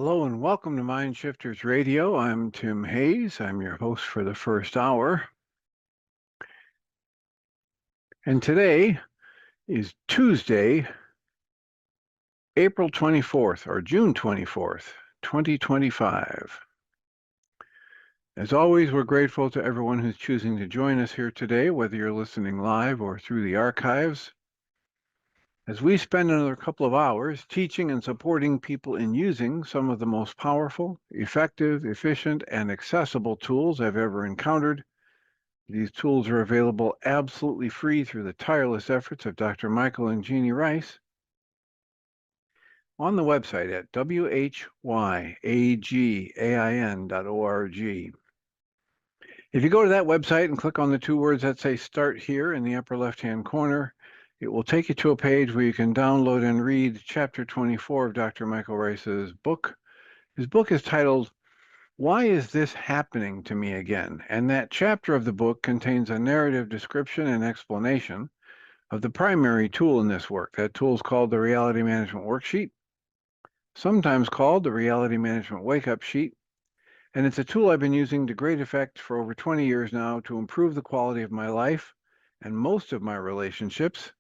Hello and welcome to Mind Shifters Radio. I'm Tim Hayes. I'm your host for the first hour. And today is Tuesday, April 24th or June 24th, 2025. As always, we're grateful to everyone who's choosing to join us here today, whether you're listening live or through the archives, as we spend another couple of hours teaching and supporting people in using some of the most powerful, effective, efficient, and accessible tools I've ever encountered. These tools are available absolutely free through the tireless efforts of Dr. Michael and Jeannie Rice on the website at whyagain.org. If you go to that website and click on the two words that say Start Here in the upper left-hand corner, it will take you to a page where you can download and read Chapter 24 of Dr. Michael Rice's book. His book is titled, Why is This Happening to Me Again? And that chapter of the book contains a narrative description and explanation of the primary tool in this work. That tool is called the Reality Management Worksheet, sometimes called the Reality Management Wake-Up Sheet, and it's a tool I've been using to great effect for over 20 years now to improve the quality of my life and most of my relationships,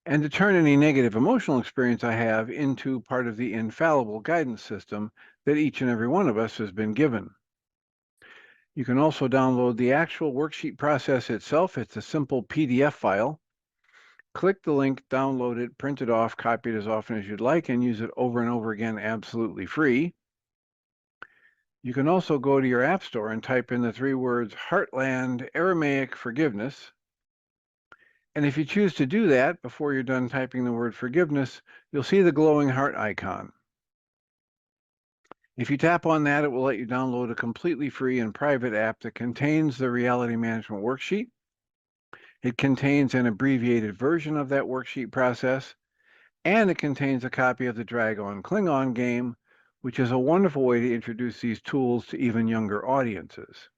and to turn any negative emotional experience I have into part of the infallible guidance system that each and every one of us has been given. You can also download the actual worksheet process itself. It's a simple PDF file. Click the link, download it, print it off, copy it as often as you'd like, and use it over and over again absolutely free. You can also go to your app store and type in the three words Heartland Aramaic Forgiveness. And if you choose to do that before you're done typing the word forgiveness, you'll see the glowing heart icon. If you tap on that, it will let you download a completely free and private app that contains the Reality Management Worksheet. It contains an abbreviated version of that worksheet process, and it contains a copy of the Dragon Klingon game, which is a wonderful way to introduce these tools to even younger audiences.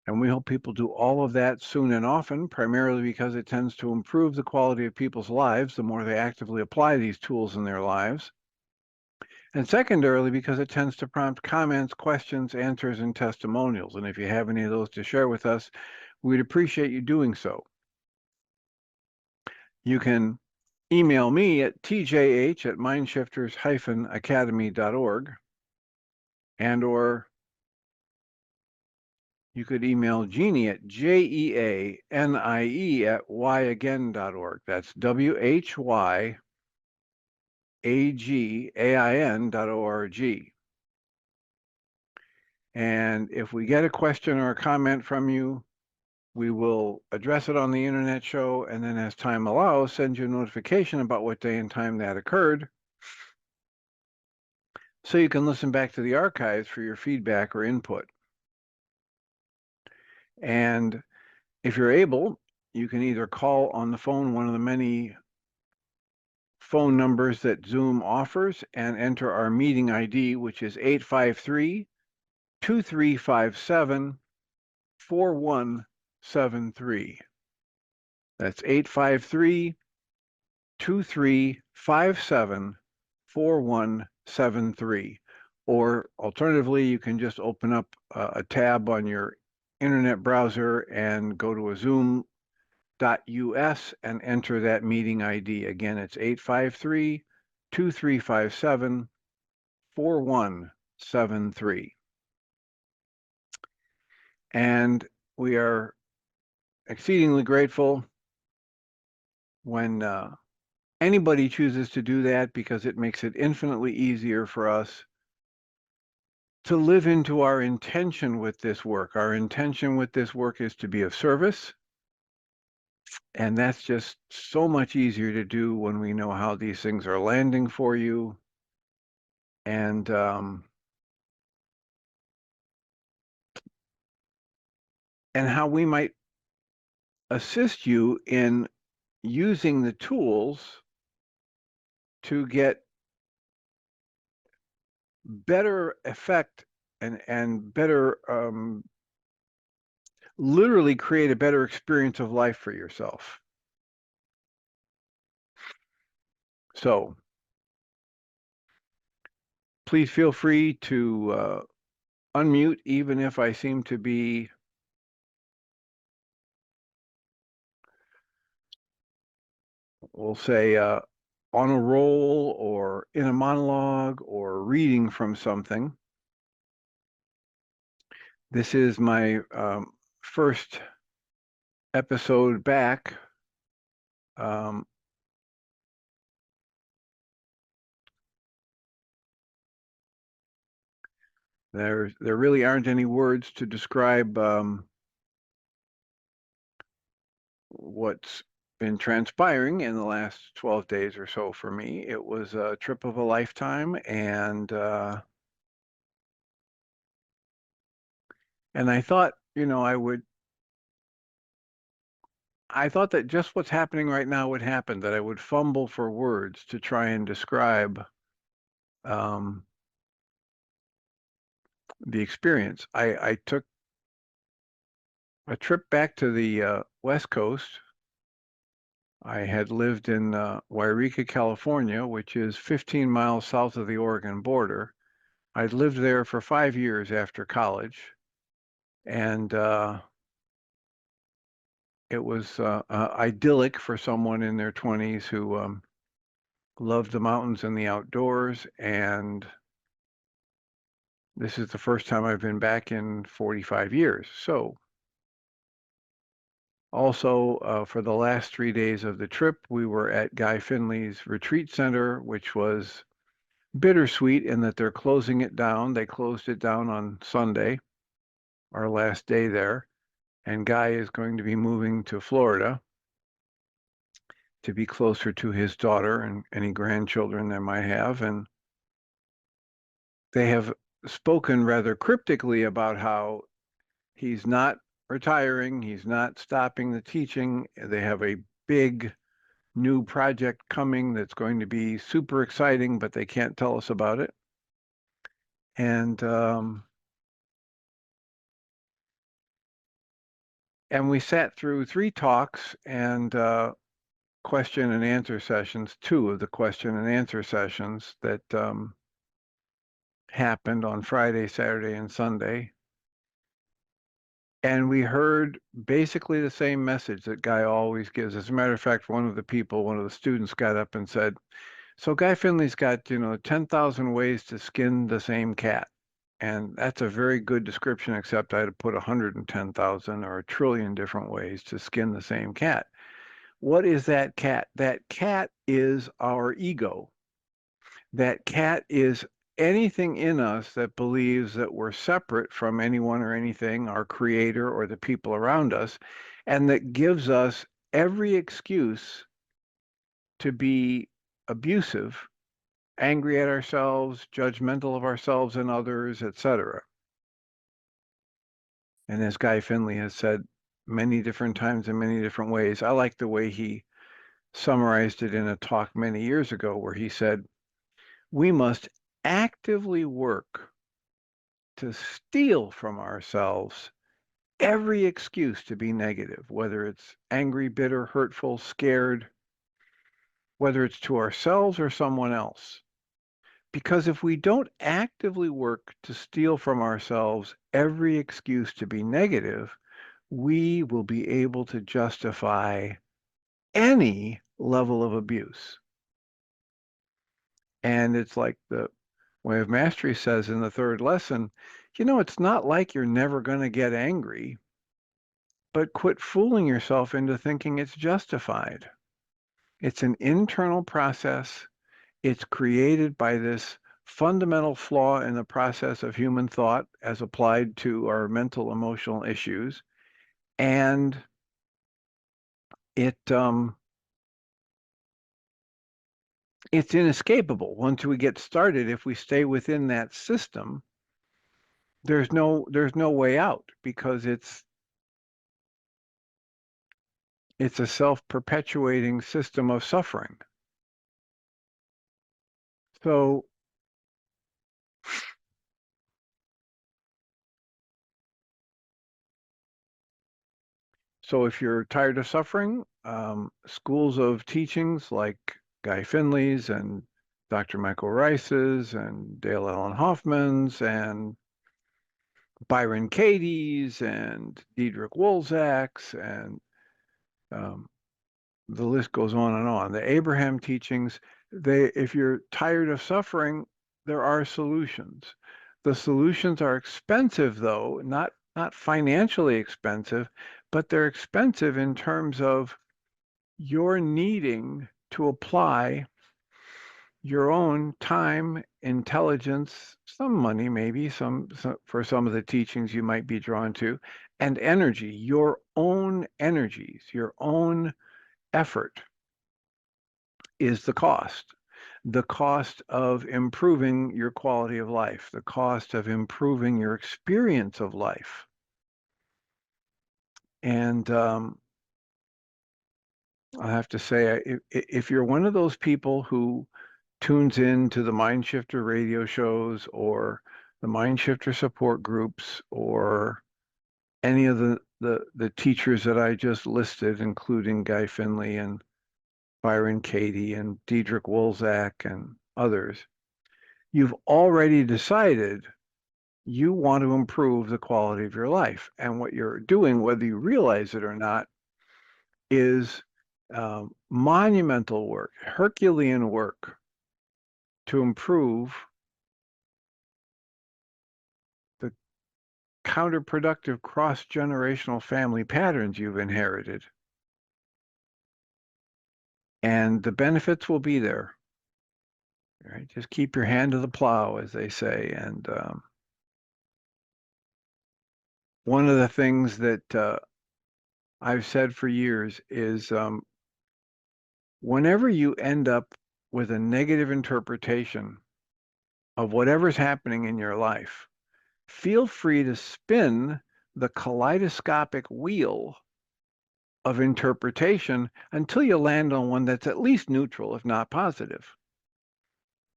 And we hope people do all of that soon and often, primarily because it tends to improve the quality of people's lives the more they actively apply these tools in their lives. And secondarily, because it tends to prompt comments, questions, answers, and testimonials. And if you have any of those to share with us, we'd appreciate you doing so. You can email me at tjh@mindshifters-academy.org, and/or you could email Jeannie at jeanie@whyagain.org. That's whyagain.org. And if we get a question or a comment from you, we will address it on the internet show, and then as time allows, send you a notification about what day and time that occurred, so you can listen back to the archives for your feedback or input. And if you're able, you can either call on the phone, one of the many phone numbers that Zoom offers, and enter our meeting ID, which is 853-2357-4173. That's 853-2357-4173. Or alternatively, you can just open up a tab on your internet browser and go to a Zoom.us and enter that meeting ID. Again, it's 853-2357-4173. And we are exceedingly grateful when anybody chooses to do that, because it makes it infinitely easier for us to live into our intention with this work. Our intention with this work is to be of service, and that's just so much easier to do when we know how these things are landing for you, and how we might assist you in using the tools to get better effect and better, literally create a better experience of life for yourself. So Please feel free to unmute, even if I seem to be we'll say on a roll or in a monologue or reading from something. This is my first episode back. There really aren't any words to describe what's been transpiring in the last 12 days or so for me. It was a trip of a lifetime, and I thought, I thought that just what's happening right now would happen, that I would fumble for words to try and describe um, the experience. I took a trip back to the West Coast. I had lived in Wairika, California, which is 15 miles south of the Oregon border. I'd lived there for 5 years after college, and it was idyllic for someone in their 20s who loved the mountains and the outdoors. And this is the first time I've been back in 45 years. So also, for the last 3 days of the trip, we were at Guy Finley's retreat center, which was bittersweet in that they're closing it down. They closed it down on Sunday, our last day there. And Guy is going to be moving to Florida to be closer to his daughter and any grandchildren they might have. And they have spoken rather cryptically about how he's not retiring, he's not stopping the teaching. They have a big new project coming that's going to be super exciting, but they can't tell us about it. And we sat through 3 talks and question and answer sessions, 2 of the question and answer sessions that happened on Friday, Saturday, and Sunday. And we heard basically the same message that Guy always gives. As a matter of fact, one of the students got up and said, so Guy Finley's got, 10,000 ways to skin the same cat. And that's a very good description, except I'd put 110,000 or a trillion different ways to skin the same cat. What is that cat? That cat is our ego. That cat is anything in us that believes that we're separate from anyone or anything, our creator or the people around us, and that gives us every excuse to be abusive, angry at ourselves, judgmental of ourselves and others, etc. And as Guy Finley has said many different times in many different ways, I like the way he summarized it in a talk many years ago where he said, we must actively work to steal from ourselves every excuse to be negative, whether it's angry, bitter, hurtful, scared, whether it's to ourselves or someone else. Because if we don't actively work to steal from ourselves every excuse to be negative, we will be able to justify any level of abuse. And it's like the Way of Mastery says in the 3rd lesson, it's not like you're never going to get angry, but quit fooling yourself into thinking it's justified. It's an internal process. It's created by this fundamental flaw in the process of human thought as applied to our mental emotional issues. And it's inescapable. Once we get started, if we stay within that system, there's no way out, because it's a self-perpetuating system of suffering. So if you're tired of suffering, schools of teachings like Guy Finley's and Dr. Michael Rice's and Dale Allen Hoffman's and Byron Katie's and Diederik Wolzak's, and the list goes on and on. The Abraham teachings, if you're tired of suffering, there are solutions. The solutions are expensive, though, not financially expensive, but they're expensive in terms of you're needing to apply your own time, intelligence, some money, maybe some for some of the teachings you might be drawn to, and energy, your own energies, your own effort is the cost. The cost of improving your quality of life, the cost of improving your experience of life. And I have to say, if you're one of those people who tunes in to the Mind Shifter radio shows or the Mind Shifter support groups or any of the teachers that I just listed, including Guy Finley and Byron Katie and Diederik Wolzak and others, you've already decided you want to improve the quality of your life. And what you're doing, whether you realize it or not, is monumental work, Herculean work to improve the counterproductive cross-generational family patterns you've inherited. And the benefits will be there. Right? Just keep your hand to the plow, as they say. And one of the things that I've said for years is whenever you end up with a negative interpretation of whatever's happening in your life, feel free to spin the kaleidoscopic wheel of interpretation until you land on one that's at least neutral, if not positive.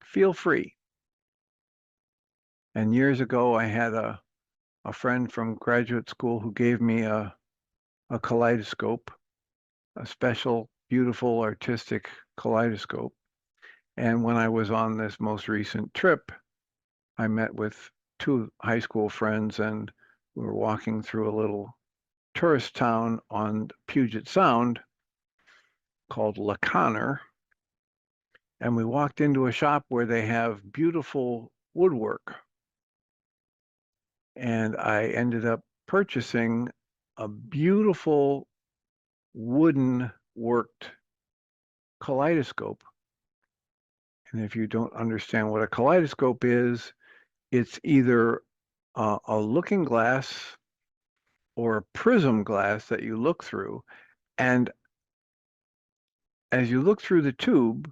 Feel free. And years ago, I had a friend from graduate school who gave me a kaleidoscope, a special, beautiful, artistic kaleidoscope. And when I was on this most recent trip, I met with two high school friends, and we were walking through a little tourist town on Puget Sound called La Conner. And we walked into a shop where they have beautiful woodwork. And I ended up purchasing a beautiful wooden worked kaleidoscope. And if you don't understand what a kaleidoscope is, it's either a looking glass or a prism glass that you look through. And as you look through the tube,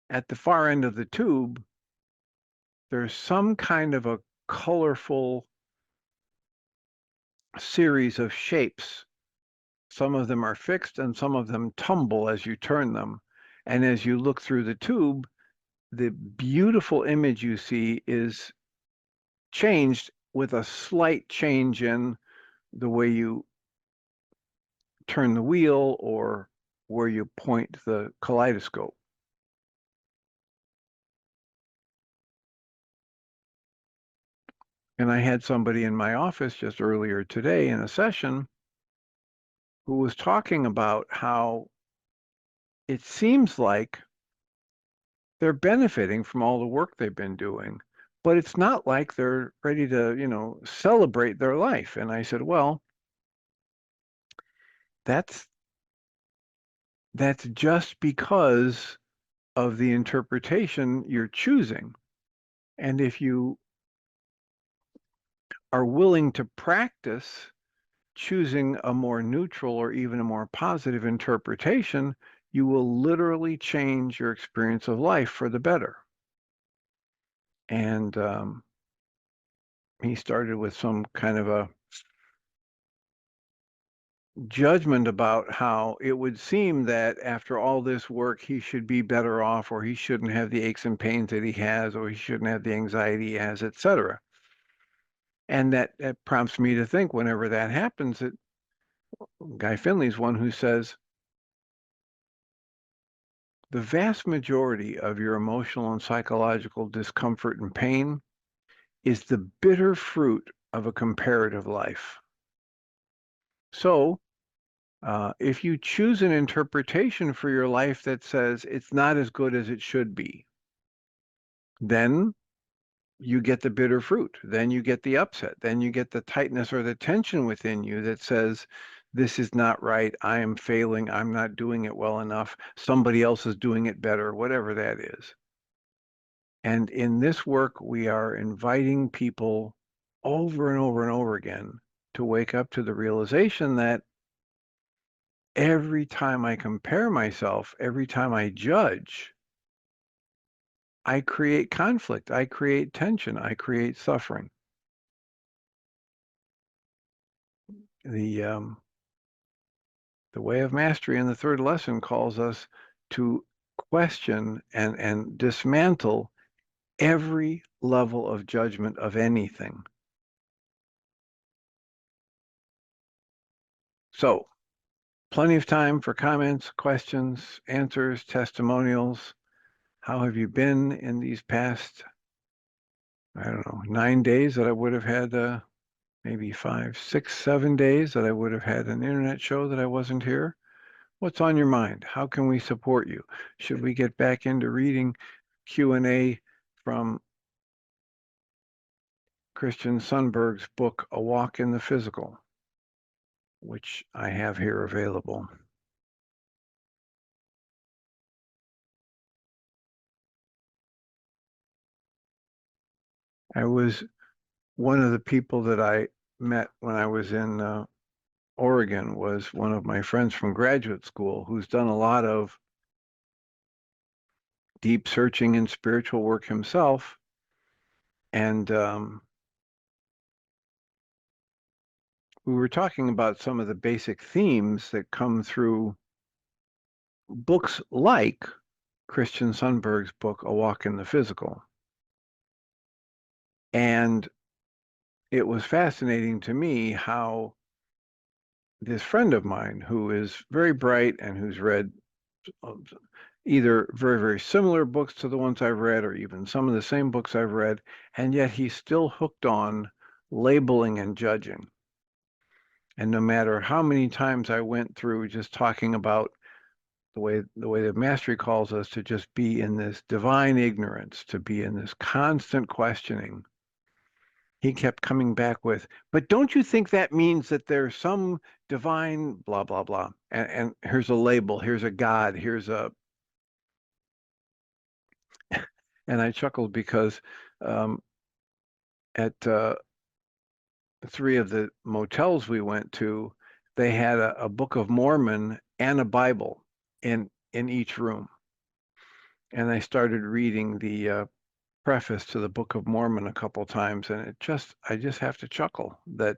at the far end of the tube, there's some kind of a colorful series of shapes. Some of them are fixed and some of them tumble as you turn them. And as you look through the tube, the beautiful image you see is changed with a slight change in the way you turn the wheel or where you point the kaleidoscope. And I had somebody in my office just earlier today in a session who was talking about how it seems like they're benefiting from all the work they've been doing, but it's not like they're ready to, celebrate their life. And I said, well, that's just because of the interpretation you're choosing. And if you are willing to practice choosing a more neutral or even a more positive interpretation, you will literally change your experience of life for the better. And he started with some kind of a judgment about how it would seem that after all this work, he should be better off, or he shouldn't have the aches and pains that he has, or he shouldn't have the anxiety he has, etc. And that prompts me to think, whenever that happens, that Guy Finley's one who says, The vast majority of your emotional and psychological discomfort and pain is the bitter fruit of a comparative life. So, if you choose an interpretation for your life that says it's not as good as it should be, then you get the bitter fruit. Then you get the upset. Then you get the tightness or the tension within you that says, this is not right. I am failing. I'm not doing it well enough. Somebody else is doing it better, whatever that is. And in this work, we are inviting people over and over and over again to wake up to the realization that every time I compare myself, every time I judge, I create conflict, I create tension, I create suffering. The way of mastery in the third lesson calls us to question and dismantle every level of judgment of anything. So, plenty of time for comments, questions, answers, testimonials. How have you been in these past, I don't know, 9 days that I would have had, maybe 5, 6, 7 days that I would have had an internet show that I wasn't here? What's on your mind? How can we support you? Should we get back into reading Q&A from Christian Sundberg's book, A Walk in the Physical, which I have here available? I was one of the people that I met when I was in Oregon was one of my friends from graduate school who's done a lot of deep searching and spiritual work himself. And we were talking about some of the basic themes that come through books like Christian Sundberg's book, A Walk in the Physical. And it was fascinating to me how this friend of mine, who is very bright and who's read either very, very similar books to the ones I've read, or even some of the same books I've read, and yet he's still hooked on labeling and judging. And no matter how many times I went through just talking about the way the mastery calls us to just be in this divine ignorance, to be in this constant questioning, he kept coming back with, but don't you think that means that there's some divine blah, blah, blah. And here's a label, here's a God, here's a, and I chuckled because at 3 of the motels we went to, they had a Book of Mormon and a Bible in each room. And I started reading the preface to the Book of Mormon a couple times, and I just have to chuckle that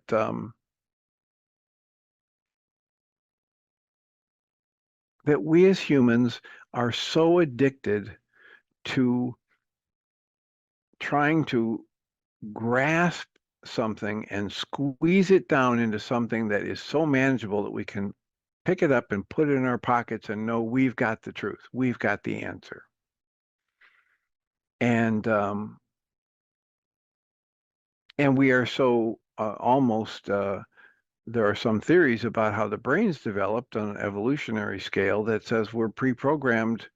that we as humans are so addicted to trying to grasp something and squeeze it down into something that is so manageable that we can pick it up and put it in our pockets and know we've got the truth, we've got the answer. And we are so almost there are some theories about how the brain's developed on an evolutionary scale that says we're pre-programmed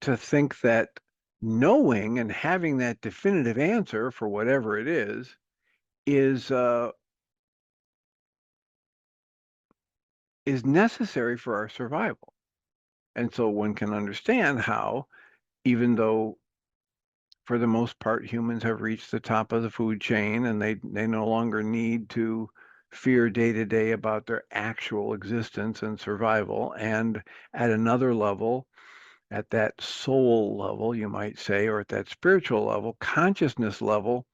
to think that knowing and having that definitive answer for whatever it is necessary for our survival. And so one can understand how, even though for the most part humans have reached the top of the food chain and they no longer need to fear day to day about their actual existence and survival, and at another level, at that soul level, you might say, or at that spiritual level, consciousness level,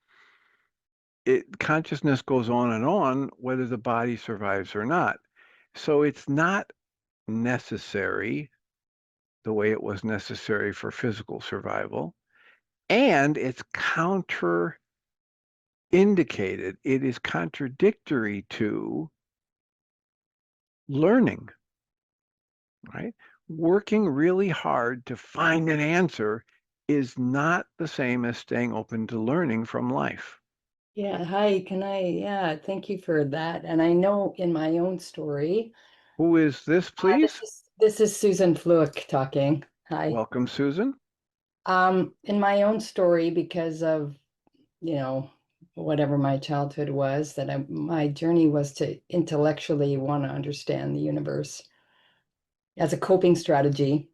consciousness goes on whether the body survives or not. So it's not necessary the way it was necessary for physical survival, and it's counterindicated. It is contradictory to learning. right? Working really hard to find an answer is not the same as staying open to learning from life. Yeah, hi, yeah, thank you for that. And I know in my own story, Who is this, this please? is Susan Fluick talking. Hi. Welcome, Susan. In my own story, because of, you know, whatever my childhood was, my journey was to intellectually want to understand the universe as a coping strategy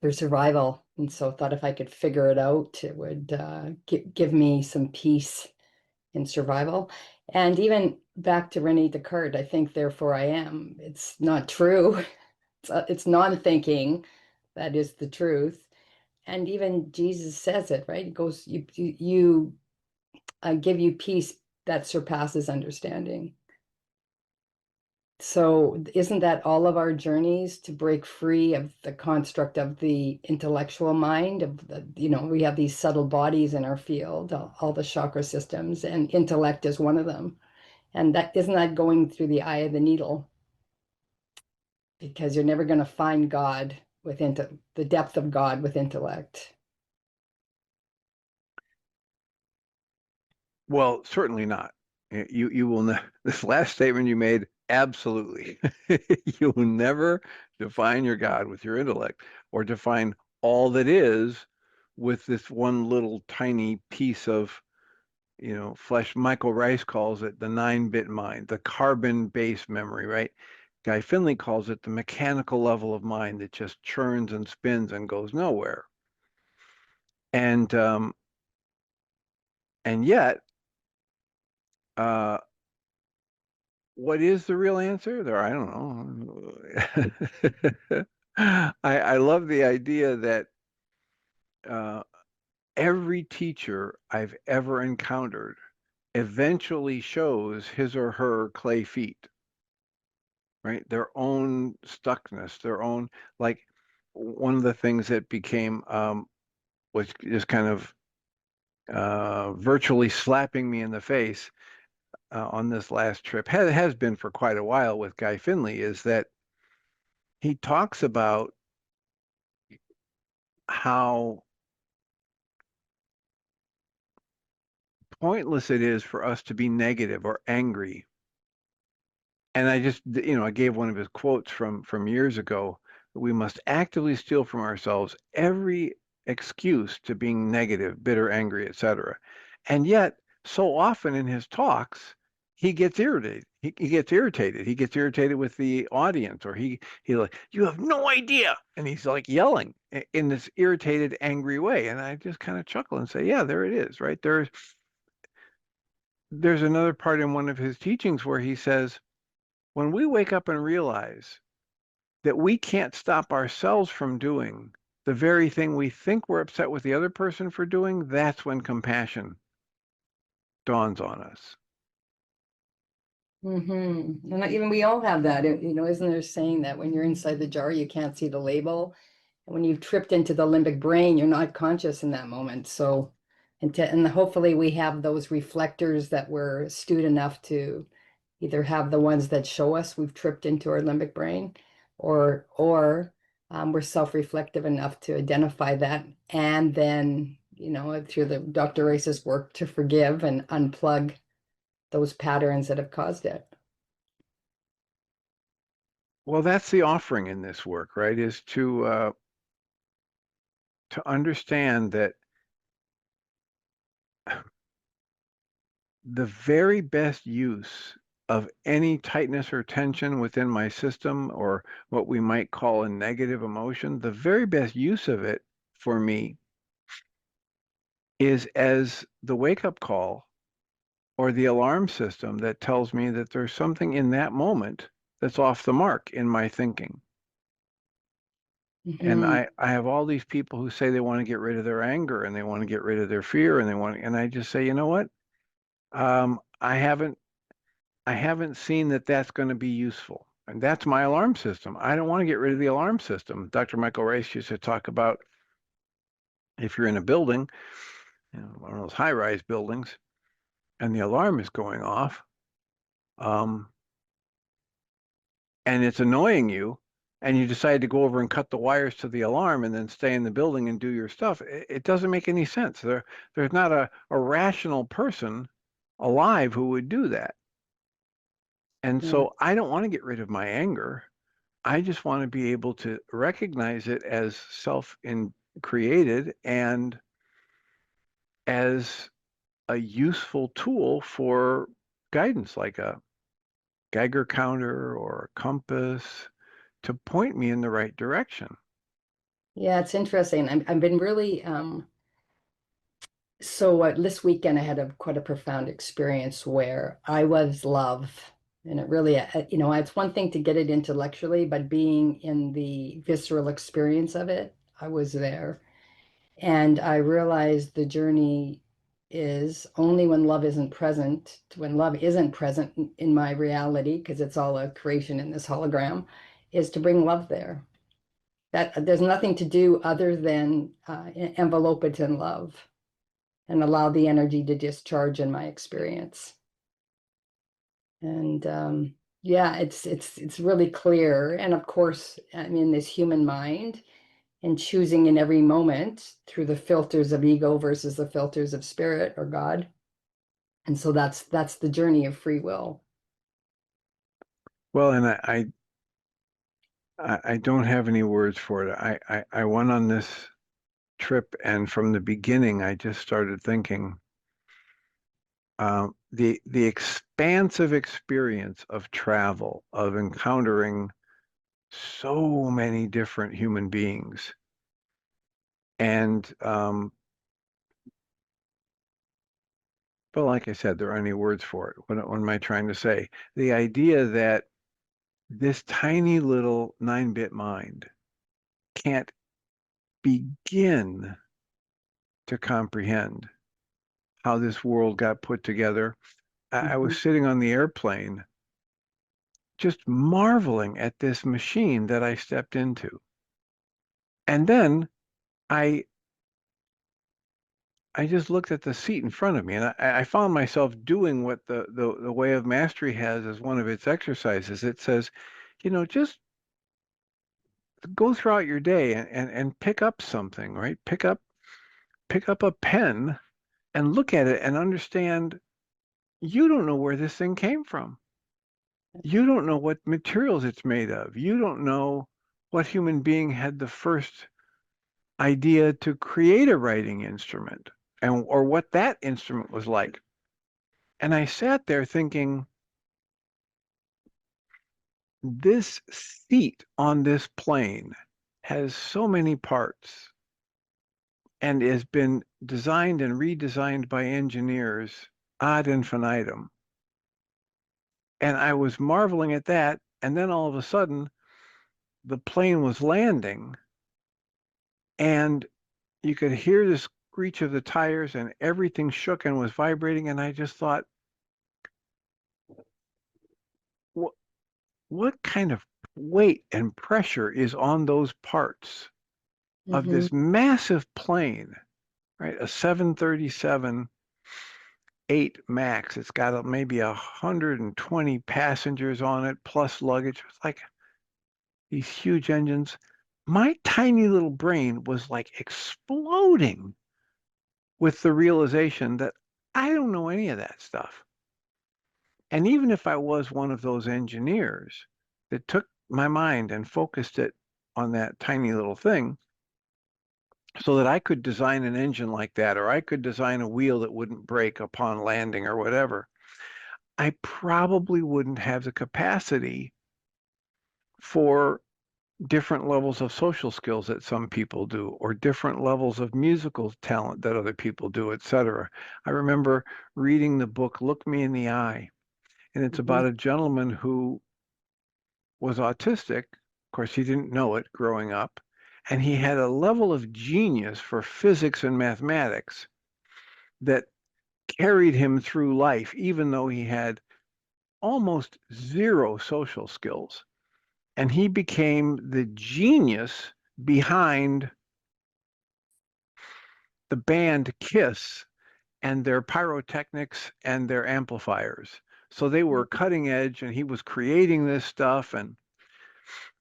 for survival. And so thought if I could figure it out, it would give me some peace in survival. And even back to Rene Descartes, I think therefore I am. It's not true. It's non-thinking that is the truth. And even Jesus says it, right? He goes, you give you peace that surpasses understanding. So isn't that all of our journeys to break free of the construct of the intellectual mind of the, we have these subtle bodies in our field, all the chakra systems, and intellect is one of them. And that isn't that going through the eye of the needle, because you're never going to find God the depth of God with intellect. Well, certainly not. You will not. This last statement you made, absolutely. You will never define your God with your intellect or define all that is with this one little tiny piece of, flesh. Michael Rice calls it the 9-bit mind, the carbon-based memory, right? Guy Finley calls it the mechanical level of mind that just churns and spins and goes nowhere. And yet, uh, what is the real answer there? I don't know. I love the idea that uh, every teacher I've ever encountered eventually shows his or her clay feet, right? Their own stuckness, their own, like one of the things that became was just kind of virtually slapping me in the face on this last trip, has been for quite a while with Guy Finley, is that he talks about how pointless it is for us to be negative or angry. And I just, I gave one of his quotes from years ago. We must actively steal from ourselves every excuse to being negative, bitter, angry, etc. And yet, so often in his talks, he gets irritated. He gets irritated. He gets irritated with the audience, or he like, you have no idea, and he's like yelling in this irritated, angry way. And I just kind of chuckle and say, yeah, there it is, right? There's another part in one of his teachings where he says, when we wake up and realize that we can't stop ourselves from doing the very thing we think we're upset with the other person for doing, that's when compassion dawns on us. Mm-hmm. And even we all have that, isn't there a saying that when you're inside the jar, you can't see the label? And when you've tripped into the limbic brain, you're not conscious in that moment. So, and hopefully we have those reflectors that we're astute enough to either have the ones that show us we've tripped into our limbic brain, or we're self-reflective enough to identify that, and then, through the Dr. Rice's work, to forgive and unplug those patterns that have caused it. Well, that's the offering in this work, right? Is to understand that the very best use of any tightness or tension within my system, or what we might call a negative emotion, the very best use of it for me is as the wake-up call or the alarm system that tells me that there's something in that moment that's off the mark in my thinking. And Mm-hmm. I have all these people who say they want to get rid of their anger and they want to get rid of their fear and I just say, you know what? I haven't seen that that's going to be useful. And that's my alarm system. I don't want to get rid of the alarm system. Dr. Michael Rice used to talk about if you're in a building, one of those high-rise buildings, and the alarm is going off, um, and it's annoying you, and you decide to go over and cut the wires to the alarm and then stay in the building and do your stuff, it doesn't make any sense. There's not a rational person alive who would do that. And Yeah. so I don't want to get rid of my anger. I just want to be able to recognize it as self created and as a useful tool for guidance, like a Geiger counter or a compass to point me in the right direction. Yeah, it's interesting. I've been really so this weekend I had quite a profound experience where I was love. And it really, it's one thing to get it intellectually, but being in the visceral experience of it, I was there. And I realized the journey is only when love isn't present in my reality, because it's all a creation in this hologram, is to bring love there. That there's nothing to do other than envelope it in love and allow the energy to discharge in my experience. And yeah, it's really clear. And of course, I mean, this human mind and choosing in every moment through the filters of ego versus the filters of spirit or God. And so that's the journey of free will. Well, and I don't have any words for it. I went on this trip, and from the beginning, I just started thinking the expansive experience of travel, of encountering so many different human beings, and but like I said, there aren't any words for it. What am I trying to say? The idea that this tiny little 9-bit mind can't begin to comprehend how this world got put together. I Mhm. was sitting on the airplane just marveling at this machine that I stepped into. And then I I just looked at the seat in front of me, and I found myself doing what the Way of Mastery has as one of its exercises. It says, just go throughout your day and pick up something, right? Pick up a pen and look at it and understand you don't know where this thing came from. You don't know what materials it's made of. You don't know what human being had the first idea to create a writing instrument and or what that instrument was like. And I sat there thinking, this seat on this plane has so many parts and has been designed and redesigned by engineers ad infinitum. And I was marveling at that. And then all of a sudden, the plane was landing, and you could hear the screech of the tires, and everything shook and was vibrating. And I just thought, what, what kind of weight and pressure is on those parts of Mhm. this massive plane, right? A 737 8 Max. It's got maybe 120 passengers on it, plus luggage. It's like these huge engines. My tiny little brain was like exploding with the realization that I don't know any of that stuff. And even if I was one of those engineers that took my mind and focused it on that tiny little thing so that I could design an engine like that, or I could design a wheel that wouldn't break upon landing or whatever, I probably wouldn't have the capacity for different levels of social skills that some people do, or different levels of musical talent that other people do, etc. I remember reading the book Look Me in the Eye, and it's Mhm. about a gentleman who was autistic. Of course, he didn't know it growing up, and he had a level of genius for physics and mathematics that carried him through life, even though he had almost zero social skills. And he became the genius behind the band Kiss and their pyrotechnics and their amplifiers. So they were cutting edge, and he was creating this stuff. And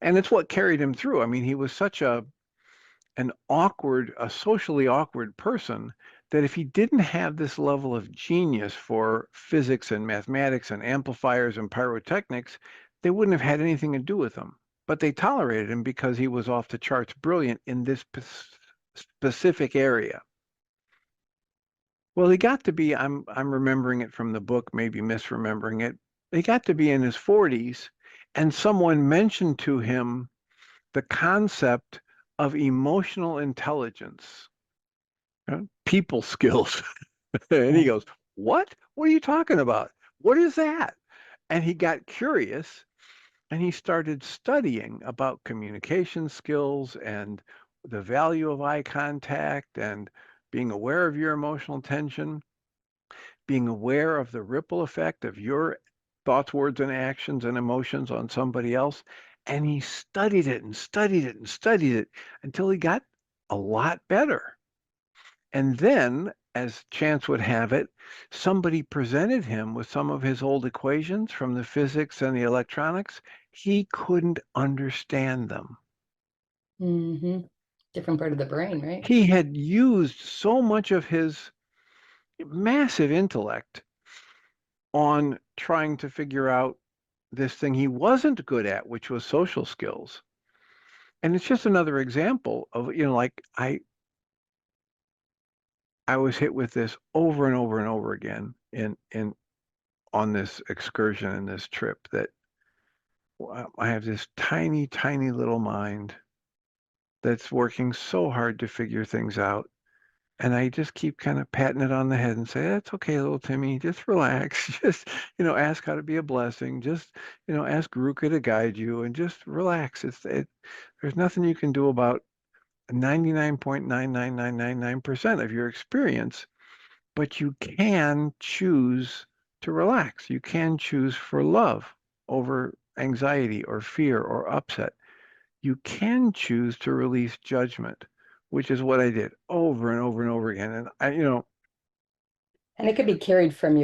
And it's what carried him through. I mean, he was such a socially awkward person that if he didn't have this level of genius for physics and mathematics and amplifiers and pyrotechnics, they wouldn't have had anything to do with him. But they tolerated him because he was off the charts brilliant in this specific area. Well, he got to be, I'm remembering it from the book, maybe misremembering it. He got to be in his 40s, and someone mentioned to him the concept of emotional intelligence, people skills. And he Yeah. goes, "What? What are you talking about? What is that?" And he got curious and he started studying about communication skills and the value of eye contact and being aware of your emotional tension, being aware of the ripple effect of your thoughts, words, and actions and emotions on somebody else. And he studied it and studied it and studied it until he got a lot better. And then, as chance would have it, somebody presented him with some of his old equations from the physics and the electronics. He couldn't understand them. Hmm. Different part of the brain, right? He had used so much of his massive intellect on trying to figure out this thing he wasn't good at, which was social skills. And it's just another example of, like I was hit with this over and over and over again in on this excursion and this trip that I have this tiny, tiny little mind that's working so hard to figure things out. And I just keep kind of patting it on the head and say, "That's okay, little Timmy. Just relax. Just, ask how to be a blessing. Just, ask Ruka to guide you and just relax. There's nothing you can do about 99.99999% of your experience, but you can choose to relax. You can choose for love over anxiety or fear or upset. You can choose to release judgment, which is what I did over and over and over again. And And it could be carried from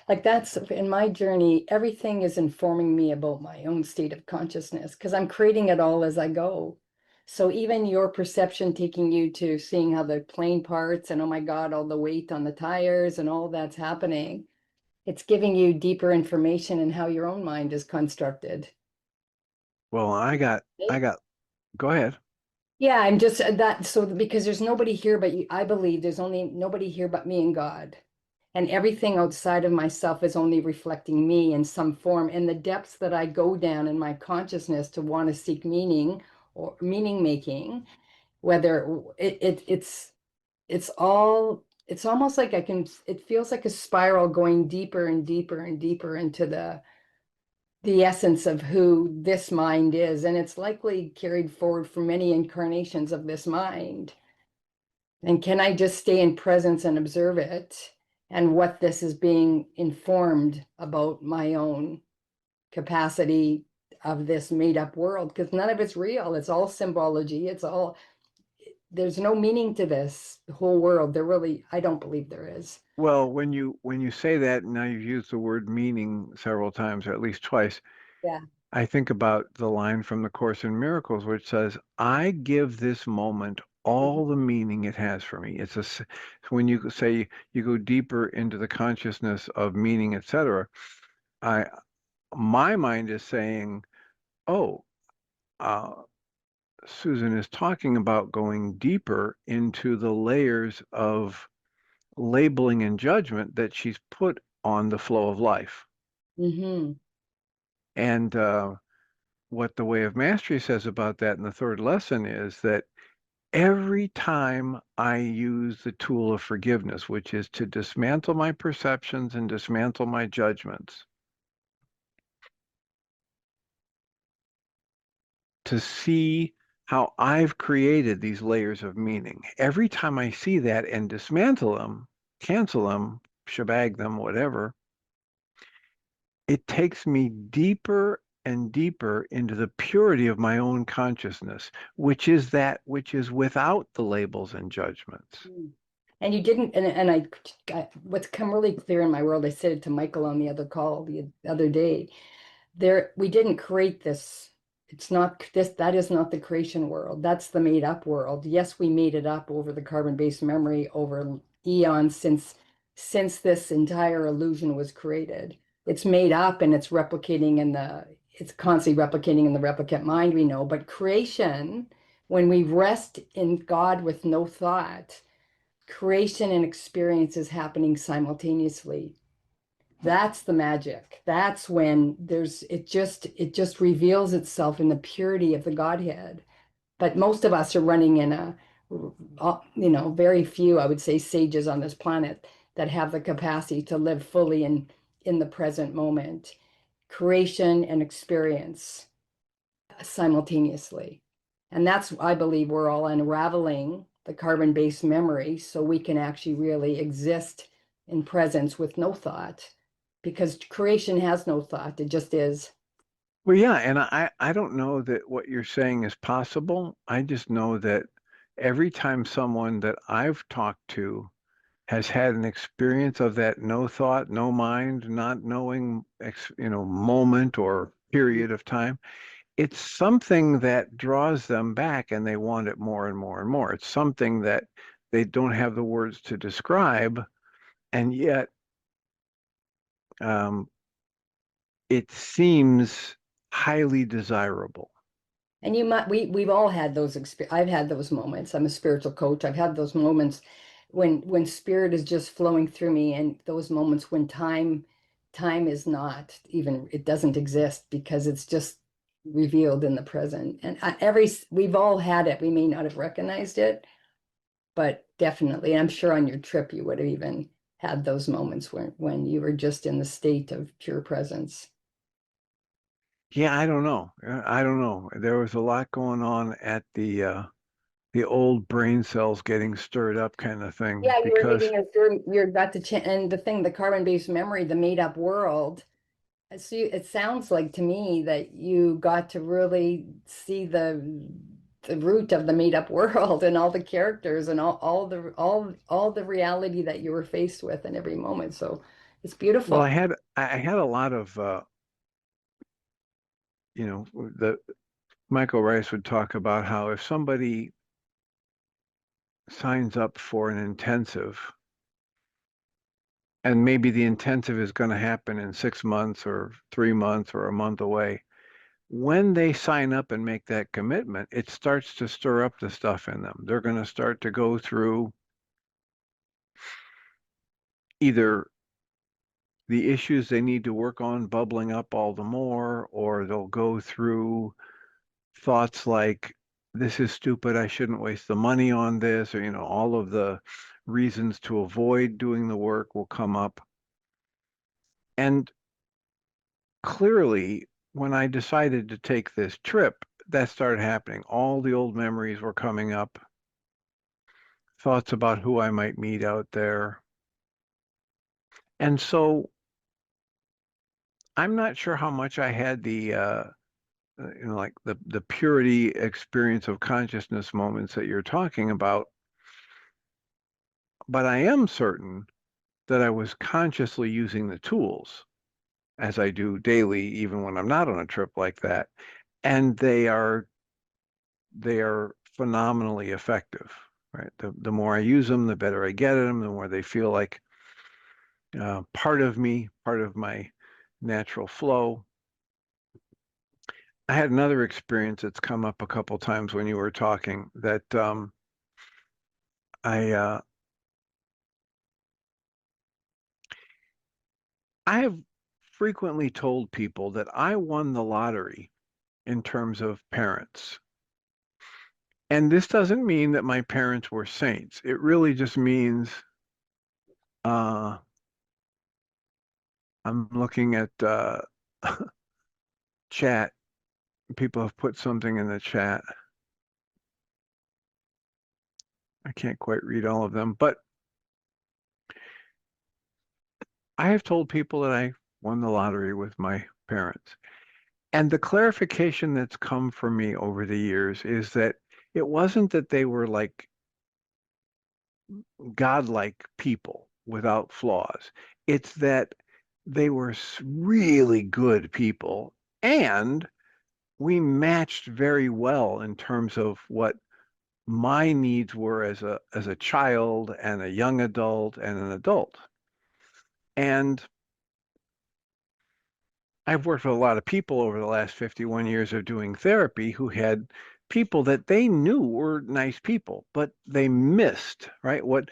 like that's in my journey, everything is informing me about my own state of consciousness because I'm creating it all as I go. So even your perception taking you to seeing how the plane parts and oh my God, all the weight on the tires and all that's happening, it's giving you deeper information in how your own mind is constructed. well, go ahead. Yeah, I'm just that so because there's nobody here but you, I believe there's only nobody here but me and God. And everything outside of myself is only reflecting me in some form. And the depths that I go down in my consciousness to want to seek meaning or meaning making, whether it's all it's almost like it feels like a spiral going deeper and deeper and deeper into the essence of who this mind is. And it's likely carried forward for many incarnations of this mind. And can I just stay in presence and observe it and what this is being informed about my own capacity of this made up world? Because none of it's real. It's all symbology. There's no meaning to this whole world. I don't believe there is. Well, when you say that, now you've used the word meaning several times, or at least twice. Yeah. I think about the line from the Course in Miracles, which says, "I give this moment all the meaning it has for me." When you say you go deeper into the consciousness of meaning, etc. I My mind is saying, "Oh, uh, Susan is talking about going deeper into the layers of labeling and judgment that she's put on the flow of life." Mm-hmm. And what the Way of Mastery says about that in the third lesson is that every time I use the tool of forgiveness, which is to dismantle my perceptions and dismantle my judgments, to see how I've created these layers of meaning, every time I see that and dismantle them, cancel them, shebag them, whatever, it takes me deeper and deeper into the purity of my own consciousness, which is that which is without the labels and judgments. And you didn't, and what's come really clear in my world, I said it to Michael on the other call the other day, we didn't create this It's not this, that is not the creation world. That's the made up world. Yes, we made it up over the carbon-based memory over eons since this entire illusion was created. It's made up and it's replicating in it's constantly replicating in the replicant mind, we know. But creation, when we rest in God with no thought, creation and experience is happening simultaneously. That's the magic. That's when it just reveals itself in the purity of the Godhead. But most of us are running in very few, I would say, sages on this planet that have the capacity to live fully in the present moment, creation and experience simultaneously. And that's, I believe, we're all unraveling the carbon-based memory so we can actually really exist in presence with no thought, because creation has no thought. It just is. Well, yeah, and I don't know that what you're saying is possible. I just know that every time someone that I've talked to has had an experience of that no thought, no mind, not knowing, moment or period of time, it's something that draws them back and they want it more and more and more. It's something that they don't have the words to describe, and yet um, it seems highly desirable. And we've all had those experiences. I've had those moments. I'm a spiritual coach. I've had those moments when spirit is just flowing through me, and those moments when time is not even, it doesn't exist because it's just revealed in the present. And we've all had it. We may not have recognized it, but definitely, and I'm sure on your trip you would have even had those moments when you were just in the state of pure presence. Yeah, I don't know. I don't know. There was a lot going on at the old brain cells getting stirred up kind of thing Yeah, you were because leading us through, you're got to change, and the thing, the carbon-based memory, the made-up world. So it sounds like to me that you got to really see the root of the made-up world and all the characters and all the reality that you were faced with in every moment. So it's well, beautiful. I had a lot of the Michael Rice would talk about how if somebody signs up for an intensive and maybe the intensive is going to happen in 6 months or 3 months or a month away, when they sign up and make that commitment, it starts to stir up the stuff in them. They're going to start to go through either the issues they need to work on bubbling up all the more, or they'll go through thoughts like, this is stupid, I shouldn't waste the money on this, or, all of the reasons to avoid doing the work will come up. And clearly, when I decided to take this trip, that started happening. All the old memories were coming up, thoughts about who I might meet out there. And so I'm not sure how much I had like the purity experience of consciousness moments that you're talking about, but I am certain that I was consciously using the tools as I do daily, even when I'm not on a trip like that. And they are phenomenally effective, right? The more I use them, the better I get at them, the more they feel like part of me, part of my natural flow. I had another experience that's come up a couple times when you were talking that I I have frequently told people that I won the lottery in terms of parents. And this doesn't mean that my parents were saints. It really just means uh, I'm looking at chat. People have put something in the chat. I can't quite read all of them, but I have told people that I won the lottery with my parents. And the clarification that's come for me over the years is that it wasn't that they were like godlike people without flaws. It's that they were really good people and we matched very well in terms of what my needs were as a child and a young adult and an adult. And I've worked with a lot of people over the last 51 years of doing therapy who had people that they knew were nice people, but they missed, right? What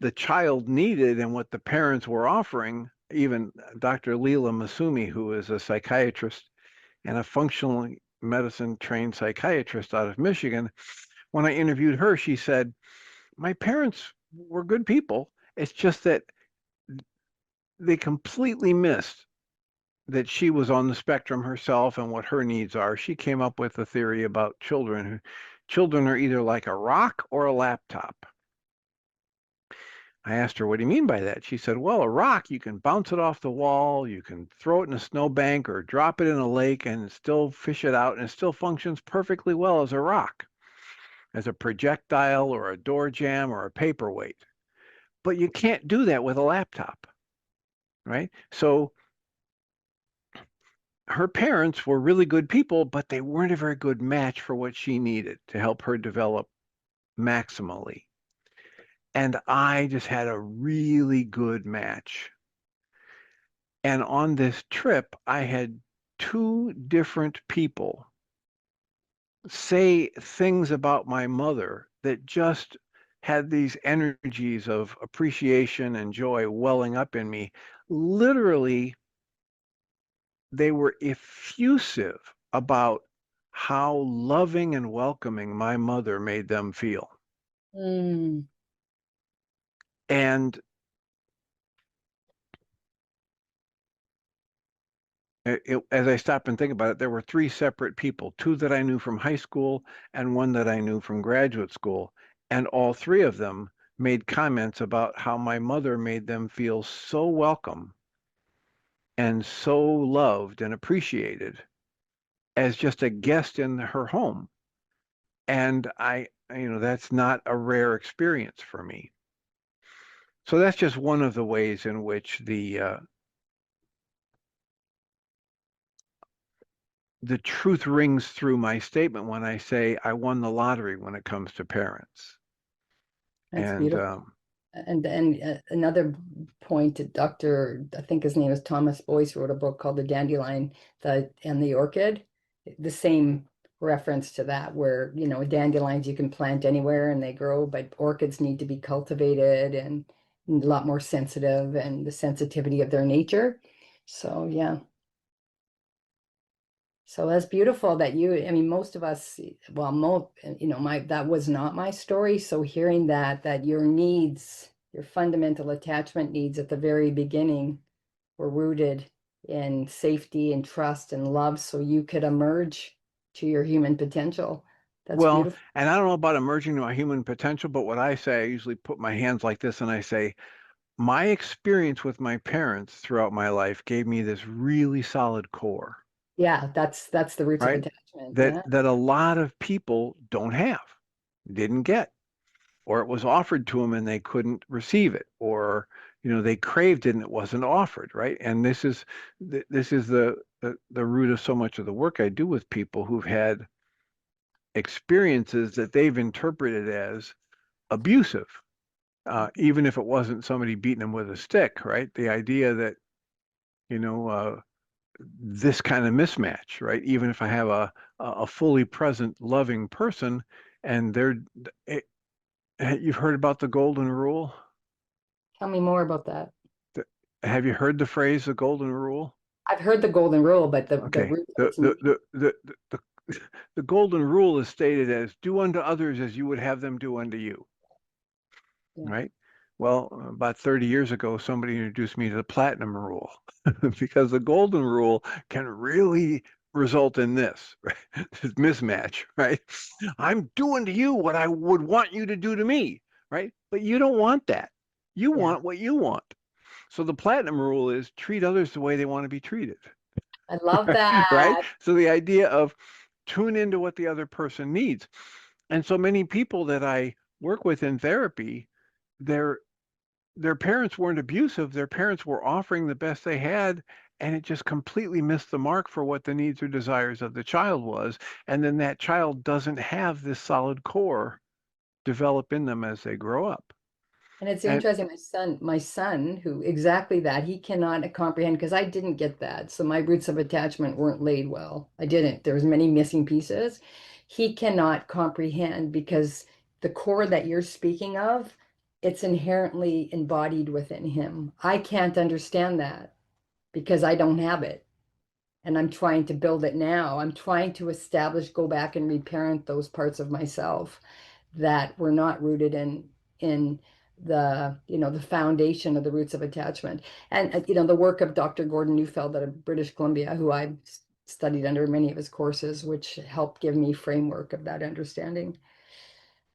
the child needed and what the parents were offering. Even Dr. Leela Masumi, who is a psychiatrist and a functional medicine trained psychiatrist out of Michigan, when I interviewed her, she said, my parents were good people. It's just that they completely missed that she was on the spectrum herself and what her needs are. She came up with a theory about children. Children are either like a rock or a laptop. I asked her, what do you mean by that? She said, well, a rock, you can bounce it off the wall, you can throw it in a snowbank or drop it in a lake and still fish it out, and it still functions perfectly well as a rock, as a projectile or a door jamb or a paperweight. But you can't do that with a laptop, right? So her parents were really good people, but they weren't a very good match for what she needed to help her develop maximally. And I just had a really good match. And on this trip, I had two different people say things about my mother that just had these energies of appreciation and joy welling up in me. Literally, they were effusive about how loving and welcoming my mother made them feel. Mm, And as I stop and think about it, there were three separate people, two that I knew from high school and one that I knew from graduate school. And all three of them made comments about how my mother made them feel so welcome and so loved and appreciated as just a guest in her home. And that's not a rare experience for me. So that's just one of the ways in which the truth rings through my statement when I say I won the lottery when it comes to parents. that's And beautiful. And another point, Dr. I think his name is Thomas Boyce, wrote a book called The Dandelion and the Orchid. The same reference to that, where, dandelions you can plant anywhere and they grow, but orchids need to be cultivated and a lot more sensitive, and the sensitivity of their nature. So, yeah. So that's beautiful that I mean, most of us, well, that was not my story. So hearing that your needs, your fundamental attachment needs at the very beginning were rooted in safety and trust and love, so you could emerge to your human potential. That's well, beautiful. and I don't know about emerging to my human potential, but what I say, I usually put my hands like this and I say, my experience with my parents throughout my life gave me this really solid core, Yeah, that's the roots of right? attachment. That Yeah. that a lot of people don't have, didn't get, or it was offered to them and they couldn't receive it, or they craved it and it wasn't offered, right? And this is the root of so much of the work I do with people who've had experiences that they've interpreted as abusive, even if it wasn't somebody beating them with a stick, right? The idea that you know this kind of mismatch, right? Even if I have a fully present, loving person, and it, you've heard about the golden rule. Tell me more about that. Have you heard the phrase the golden rule? I've heard the golden rule, but the Okay. root of its meaning. The golden rule is stated as do unto others as you would have them do unto you, Yeah. right? Well, about 30 years ago, somebody introduced me to the platinum rule because the golden rule can really result in this, right? This mismatch, right? I'm doing to you what I would want you to do to me, right? But you don't want that. You Yeah. want what you want. So the platinum rule is treat others the way they want to be treated, I love that. right? So the idea of tune into what the other person needs. And so many people that I work with in therapy, their their parents weren't abusive. Their parents were offering the best they had, and it just completely missed the mark for what the needs or desires of the child was. And then that child doesn't have this solid core develop in them as they grow up. And it's And interesting, my son, who exactly that, he cannot comprehend because I didn't get that. So my roots of attachment weren't laid well. I didn't. There was many missing pieces. He cannot comprehend because the core that you're speaking of, it's inherently embodied within him. I can't understand that because I don't have it. And I'm trying to build it now. I'm trying to establish, go back and reparent those parts of myself that were not rooted in the foundation of the roots of attachment. And the work of Dr. Gordon Neufeld out of British Columbia, who I studied under many of his courses, which helped give me framework of that understanding.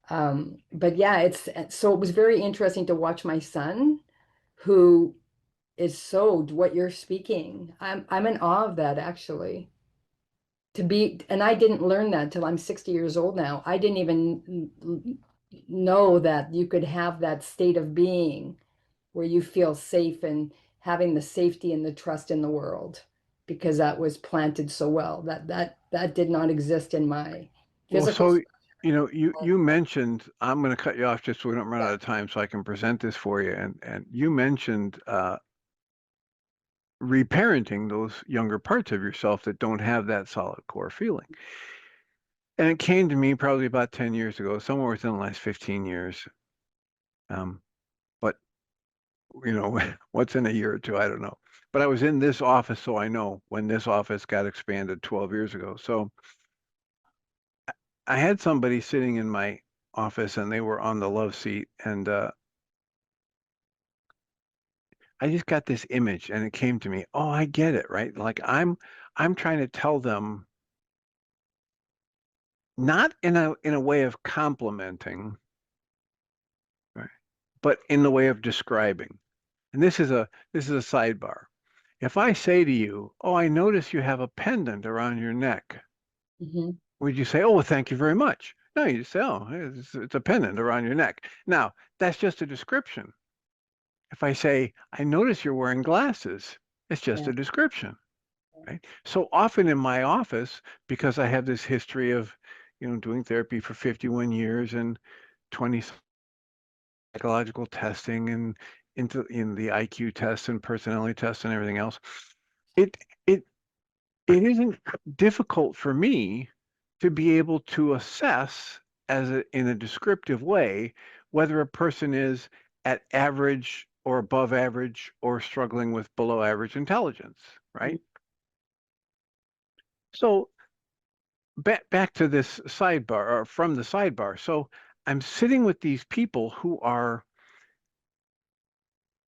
But yeah, it was very interesting to watch my son, who is so what you're speaking. I'm in awe of that, actually. And I didn't learn that till I'm 60 years old now. I didn't even know that you could have that state of being where you feel safe and having the safety and the trust in the world, because that was planted so well. That did not exist in my well, physical. so you mentioned, I'm going to cut you off just so we don't run out of time, so I can present this for you. And you mentioned reparenting those younger parts of yourself that don't have that solid core feeling. And it came to me probably about 10 years ago, somewhere within the last 15 years. But what's in a year or two, I don't know. But I was in this office, so I know when this office got expanded 12 years ago. So I had somebody sitting in my office and they were on the love seat, and I just got this image and it came to me. Oh, I get it, right? Like I'm trying to tell them, not in a way of complimenting, right, but in the way of describing. And this is a sidebar. If I say to you, "Oh, I notice you have a pendant around your neck," Mhm. would you say, "Oh, well, thank you very much"? No, you just say, "Oh, it's a pendant around your neck." Now, that's just a description. If I say, "I notice you're wearing glasses," it's just Yeah. a description, right? So often in my office, because I have this history of, doing therapy for 51 years and 20 psychological testing and into in the IQ tests and personality tests and everything else, it it it isn't difficult for me to be able to assess in a descriptive way whether a person is at average or above average or struggling with below average intelligence, right? So back to this sidebar, or from the sidebar. So I'm sitting with these people who are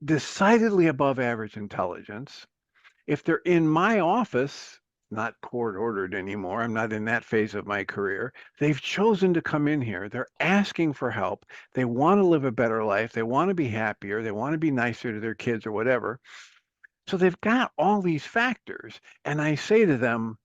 decidedly above average intelligence. If they're in my office, not court ordered anymore, I'm not in that phase of my career. They've chosen to come in here. They're asking for help. They want to live a better life. They want to be happier. They want to be nicer to their kids or whatever. So they've got all these factors. And I say to them,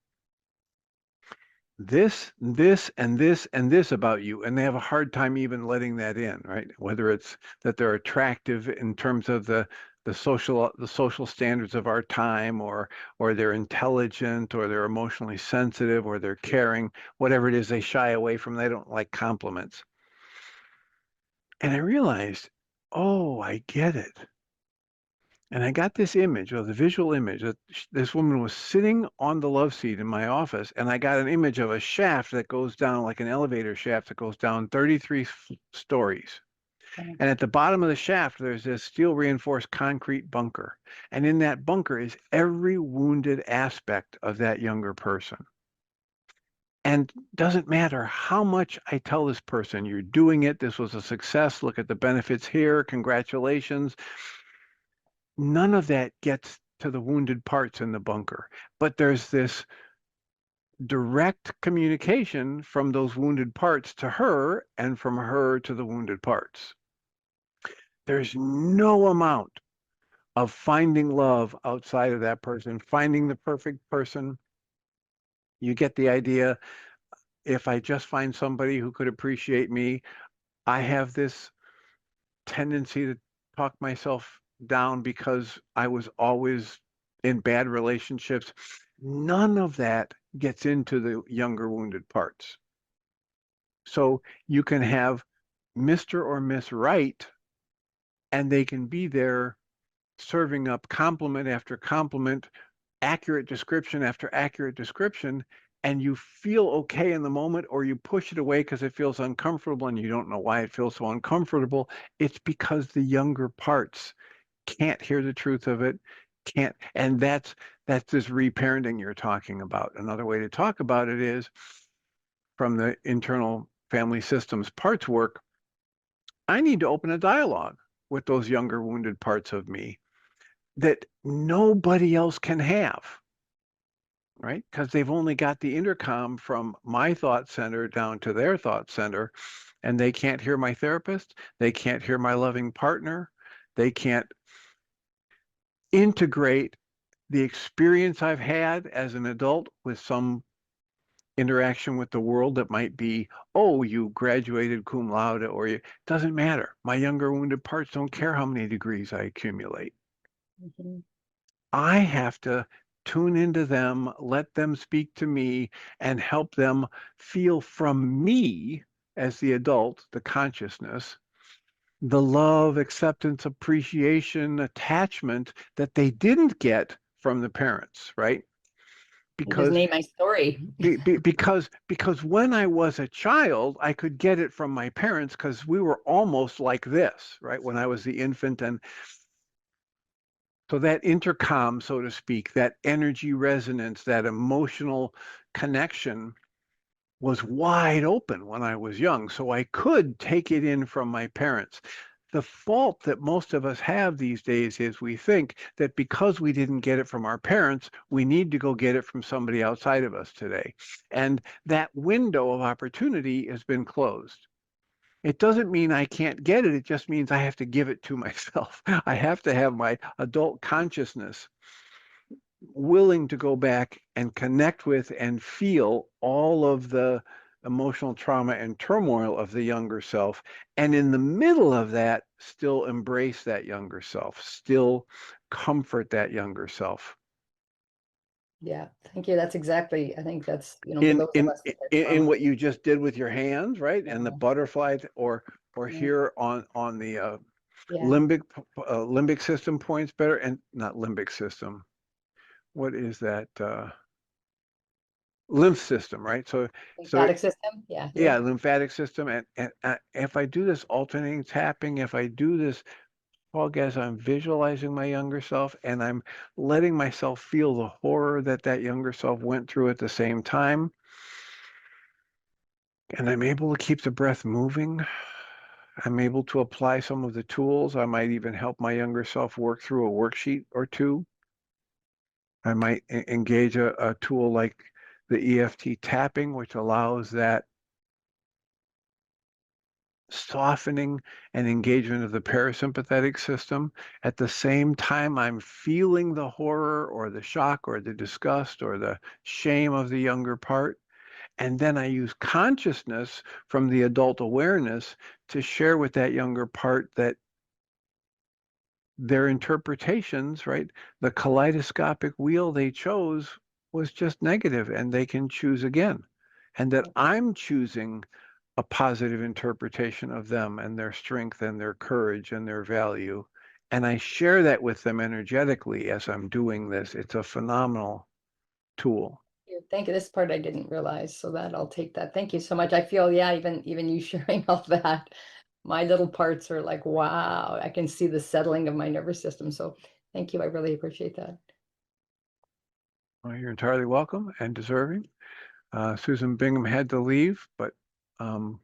this, and this, and this about you. And they have a hard time even letting that in, right? Whether it's that they're attractive in terms of the social standards of our time, or they're intelligent, or they're emotionally sensitive, or they're caring, whatever it is they shy away from. They don't like compliments. And I realized, oh, I get it. And I got this image, or the visual image, that this woman was sitting on the love seat in my office, and I got an image of a shaft that goes down, like an elevator shaft that goes down 33 stories. And at the bottom of the shaft, there's this steel reinforced concrete bunker. And in that bunker is every wounded aspect of that younger person. And doesn't matter how much I tell this person, "You're doing it. This was a success. Look at the benefits here. Congratulations." None of that gets to the wounded parts in the bunker. But there's this direct communication from those wounded parts to her and from her to the wounded parts. There's no amount of finding love outside of that person, finding the perfect person. You get the idea. If I just find somebody who could appreciate me, I have this tendency to talk myself down because I was always in bad relationships, none of that gets into the younger wounded parts. So you can have Mr. or Miss Right, and they can be there serving up compliment after compliment, accurate description after accurate description, and you feel okay in the moment, or you push it away because it feels uncomfortable and you don't know why it feels so uncomfortable. It's because the younger parts can't hear the truth of it, can't, and that's this reparenting you're talking about. Another way to talk about it is from the internal family systems parts work. I need to open a dialogue with those younger wounded parts of me that nobody else can have, right? Because they've only got the intercom from my thought center down to their thought center, and they can't hear my therapist. They can't hear my loving partner. They can't integrate the experience I've had as an adult with some interaction with the world that might be, oh, you graduated cum laude, or you, doesn't matter. My younger wounded parts don't care how many degrees I accumulate. Mhm. I have to tune into them, let them speak to me, and help them feel from me as the adult, the consciousness, the love, acceptance, appreciation, attachment that they didn't get from the parents, right? You just Because named my story. because when I was a child, I could get it from my parents because we were almost like this, right? When I was the infant, and so that intercom, so to speak, that energy resonance, that emotional connection was wide open when I was young. So I could take it in from my parents. The fault that most of us have these days is we think that because we didn't get it from our parents, we need to go get it from somebody outside of us today. And that window of opportunity has been closed. It doesn't mean I can't get it. It just means I have to give it to myself. I have to have my adult consciousness willing to go back and connect with and feel all of the emotional trauma and turmoil of the younger self. And in the middle of that, still embrace that younger self, still comfort that younger self. Yeah, thank you. That's exactly, I think that's, for In those of in us that are in trauma. what you just did with your hands, right? And the Yeah, butterfly, or yeah, here on the yeah. limbic system points better, and not limbic system. What is that? Lymph system, right? So Lymphatic system. Yeah, yeah, yeah. lymphatic system, and if I do this alternating tapping, if I do this fog as I'm visualizing my younger self, and I'm letting myself feel the horror that that younger self went through at the same time, and I'm able to keep the breath moving. I'm able to apply some of the tools. I might even help my younger self work through a worksheet or two. I might engage a tool like the EFT tapping, which allows that softening and engagement of the parasympathetic system. At the same time, I'm feeling the horror or the shock or the disgust or the shame of the younger part. And then I use consciousness from the adult awareness to share with that younger part that their interpretations, right? The kaleidoscopic wheel they chose was just negative and they can choose again. And that I'm choosing a positive interpretation of them and their strength and their courage and their value. And I share that with them energetically as I'm doing this. It's a phenomenal tool. Thank you. This part I didn't realize, so that I'll take that. Thank you so much. I feel, yeah, even you sharing all that, my little parts are like, wow, I can see the settling of my nervous system. So thank you. I really appreciate that. Well, you're entirely welcome and deserving. Susan Bingham had to leave, but um,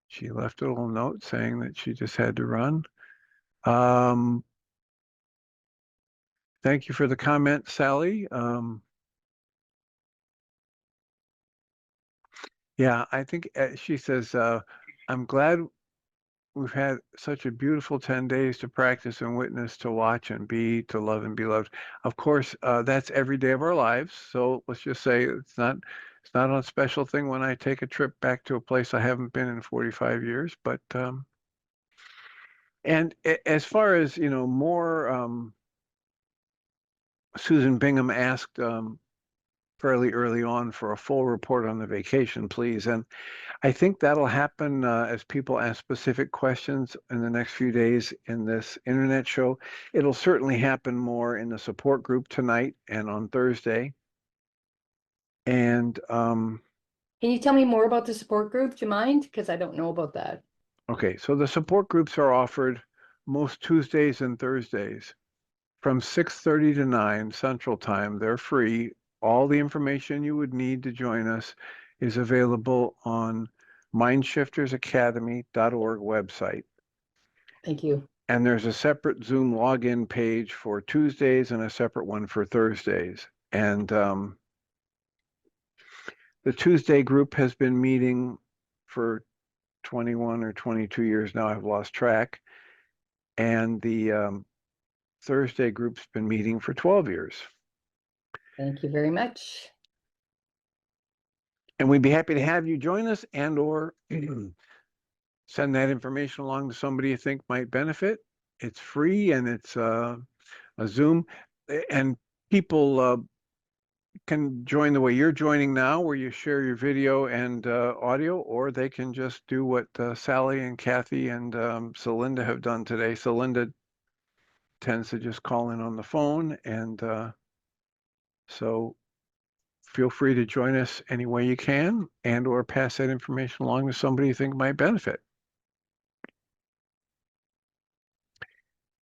she left a little note saying that she just had to run. Um, Thank you for the comment, Sally. Yeah, I think she says, I'm glad we've had such a beautiful 10 days to practice and witness, to watch and be, to love and be loved. Of course, that's every day of our lives. So let's just say it's not a special thing when I take a trip back to a place I haven't been in 45 years. But and as far as more Susan Bingham asked fairly early on for a full report on the vacation, please. And I think that'll happen as people ask specific questions in the next few days in this internet show. It'll certainly happen more in the support group tonight and on Thursday. And Can you tell me more about the support group? Do you mind? Because I don't know about that. okay, so the support groups are offered most Tuesdays and Thursdays from 6:30 to 9 Central Time. They're free. All the information you would need to join us is available on mindshiftersacademy.org website. Thank you. And there's a separate Zoom login page for Tuesdays and a separate one for Thursdays. And the Tuesday group has been meeting for 21 or 22 years now. I've lost track. And the Thursday group's been meeting for 12 years. Thank you very much. And we'd be happy to have you join us and or send that information along to somebody you think might benefit. It's free and it's a Zoom. And people can join the way you're joining now, where you share your video and audio, or they can just do what Sally and Kathy and Celinda have done today. Celinda tends to just call in on the phone, and so feel free to join us any way you can and or pass that information along to somebody you think might benefit.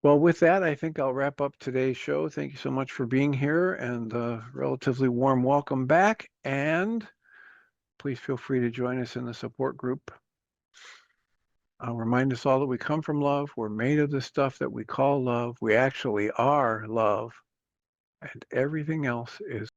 Well, with that, I think I'll wrap up today's show. Thank you so much for being here, and a relatively warm welcome back. And please feel free to join us in the support group. I'll remind us all that we come from love. We're made of the stuff that we call love. We actually are love, and everything else is